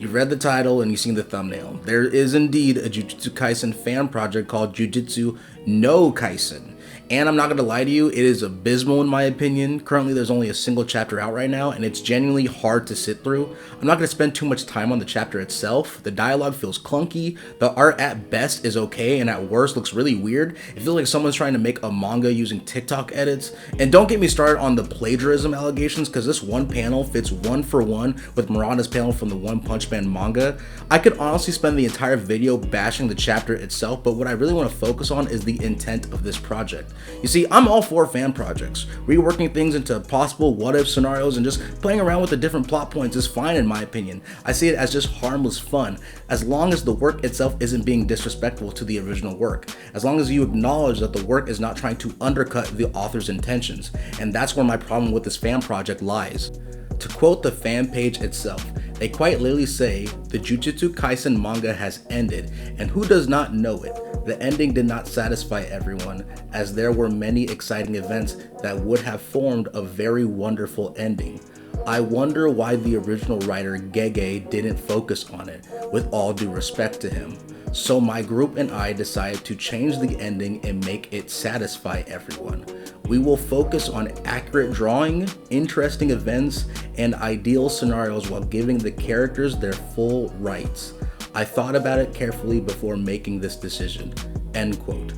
You've read the title and you've seen the thumbnail. There is indeed a Jujutsu Kaisen fan project called Jujutsu no Kaisen. And I'm not going to lie to you, it is abysmal in my opinion. Currently there's only a single chapter out right now and it's genuinely hard to sit through. I'm not going to spend too much time on the chapter itself. The dialogue feels clunky, the art at best is okay and at worst looks really weird. It feels like someone's trying to make a manga using TikTok edits. And don't get me started on the plagiarism allegations because this one panel fits one for one with Murata's panel from the One Punch Man manga. I could honestly spend the entire video bashing the chapter itself, but what I really want to focus on is the intent of this project. You see, I'm all for fan projects. Reworking things into possible what-if scenarios and just playing around with the different plot points is fine in my opinion. I see it as just harmless fun, as long as the work itself isn't being disrespectful to the original work. As long as you acknowledge that the work is not trying to undercut the author's intentions. And that's where my problem with this fan project lies. To quote the fan page itself, they quite literally say, "The Jujutsu Kaisen manga has ended, and who does not know it? The ending did not satisfy everyone, as there were many exciting events that would have formed a very wonderful ending. I wonder why the original writer Gege didn't focus on it, with all due respect to him. So my group and I decided to change the ending and make it satisfy everyone. We will focus on accurate drawing, interesting events, and ideal scenarios while giving the characters their full rights. I thought about it carefully before making this decision." End quote.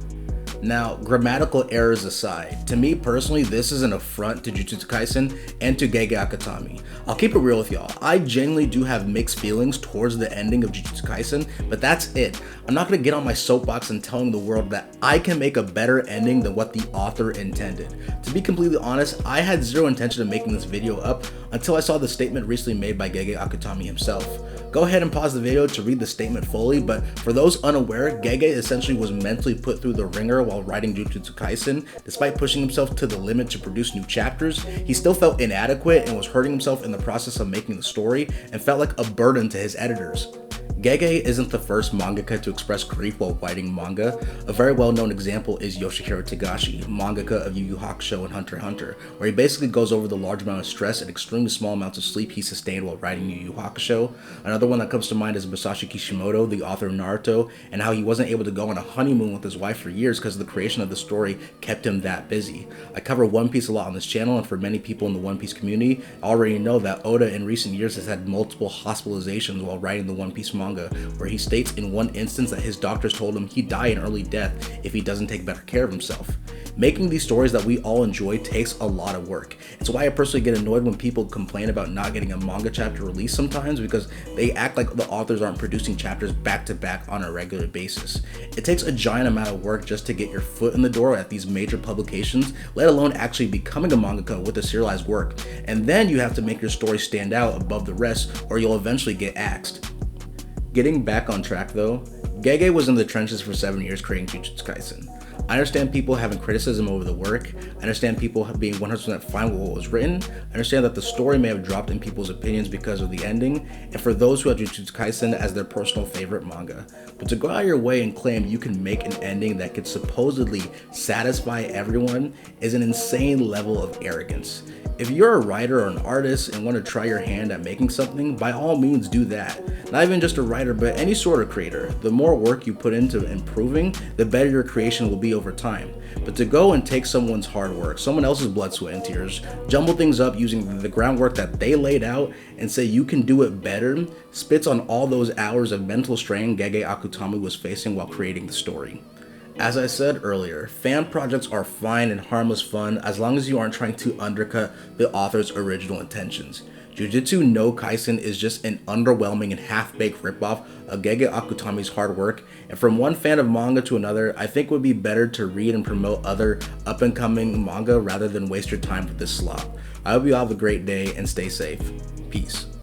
Now, grammatical errors aside, to me personally, this is an affront to Jujutsu Kaisen and to Gege Akutami. I'll keep it real with y'all. I genuinely do have mixed feelings towards the ending of Jujutsu Kaisen, but that's it. I'm not going to get on my soapbox and telling the world that I can make a better ending than what the author intended. To be completely honest, I had zero intention of making this video up until I saw the statement recently made by Gege Akutami himself. Go ahead and pause the video to read the statement fully, but for those unaware, Gege essentially was mentally put through the ringer while writing Jujutsu Kaisen. Despite pushing himself to the limit to produce new chapters, he still felt inadequate and was hurting himself in the process of making the story and felt like a burden to his editors. Gege isn't the first mangaka to express grief while writing manga. A very well-known example is Yoshihiro Togashi, mangaka of Yu Yu Hakusho and Hunter x Hunter, where he basically goes over the large amount of stress and extremely small amounts of sleep he sustained while writing Yu Yu Hakusho. Another one that comes to mind is Masashi Kishimoto, the author of Naruto, and how he wasn't able to go on a honeymoon with his wife for years because the creation of the story kept him that busy. I cover One Piece a lot on this channel, and for many people in the One Piece community, I already know that Oda in recent years has had multiple hospitalizations while writing the One Piece manga, where he states in one instance that his doctors told him he'd die an early death if he doesn't take better care of himself. Making these stories that we all enjoy takes a lot of work. It's why I personally get annoyed when people complain about not getting a manga chapter released sometimes, because they act like the authors aren't producing chapters back to back on a regular basis. It takes a giant amount of work just to get your foot in the door at these major publications, let alone actually becoming a mangaka with a serialized work. And then you have to make your story stand out above the rest, or you'll eventually get axed. Getting back on track though, Gege was in the trenches for 7 years creating Jujutsu Kaisen. I understand people having criticism over the work, I understand people being 100% fine with what was written, I understand that the story may have dropped in people's opinions because of the ending, and for those who have Jujutsu Kaisen as their personal favorite manga. But to go out of your way and claim you can make an ending that could supposedly satisfy everyone is an insane level of arrogance. If you're a writer or an artist and want to try your hand at making something, by all means do that. Not even just a writer, but any sort of creator. The more work you put into improving, the better your creation will be over time. But to go and take someone's hard work, someone else's blood, sweat, and tears, jumble things up using the groundwork that they laid out, and say you can do it better, spits on all those hours of mental strain Gege Akutami was facing while creating the story. As I said earlier, fan projects are fine and harmless fun as long as you aren't trying to undercut the author's original intentions. Jujutsu no Kaisen is just an underwhelming and half-baked ripoff of Gege Akutami's hard work, and from one fan of manga to another, I think it would be better to read and promote other up-and-coming manga rather than waste your time with this slop. I hope you all have a great day and stay safe. Peace.